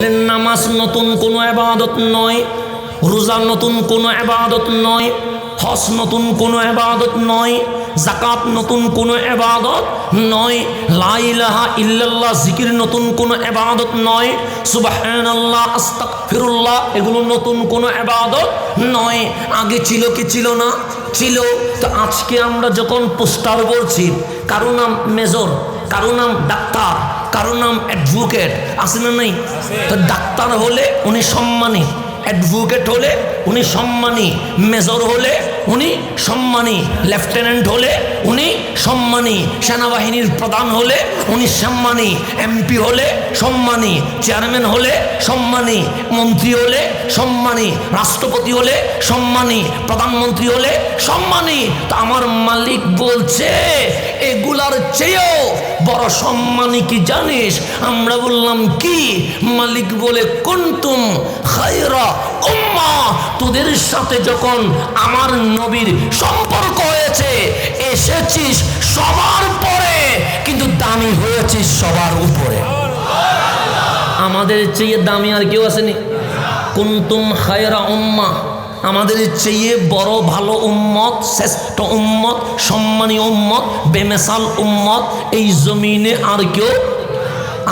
নামাজ নতুন কোনো ইবাদত নয়, রোজা নতুন কোনো ইবাদত নয়, হজ নতুন কোনো ইবাদত নয়, যাকাত নতুন কোনো ইবাদত নয়, লা ইলাহা ইল্লাল্লাহ জিকির নতুন কোনো ইবাদত নয়, সুবহানাল্লাহ আস্তাগফিরুল্লাহ এগুলো নতুন কোনো ইবাদত নয়। আগে ছিল কি ছিল না? ছিল। তো আজকে আমরা যখন পোস্টার বলছি, কারো নাম মেজর, কারো নাম ডাক্তার, কারো নাম অ্যাডভোকেট, আছে না নাই? তো ডাক্তার হলে উনি সম্মানী, অ্যাডভোকেট হলে উনি সম্মানী, মেজর হলে উনি সম্মানী, লেফটেন্যান্ট হলে উনি সম্মানী, সেনাবাহিনীর প্রধান হলে উনি সম্মানী, এমপি হলে সম্মানী, চেয়ারম্যান হলে সম্মানী, মন্ত্রী হলে সম্মানী, রাষ্ট্রপতি হলে সম্মানী, প্রধানমন্ত্রী হলে সম্মানী। তা আমার মালিক বলছে এগুলার চেয়েও বড় সম্মানী কি জানিস? আমরা বললাম কি? মালিক বলে কুনতুম খায়রা উম্মাহ, তোদের সাথে যখন আমার নবীর সম্পর্ক হয়েছে এসেছিস সবার পরে, কিন্তু দামি হয়েছিস সবার উপরে। আমাদের চেয়ে দামি আর কেউ আসেনি। কুনতুম খায়রা উম্মাহ, আমাদের চেয়ে বড় ভালো উম্মত, শ্রেষ্ঠ উম্মত, সম্মানী উম্মত, বেমেসাল উম্মত এই জমিনে আর কেউ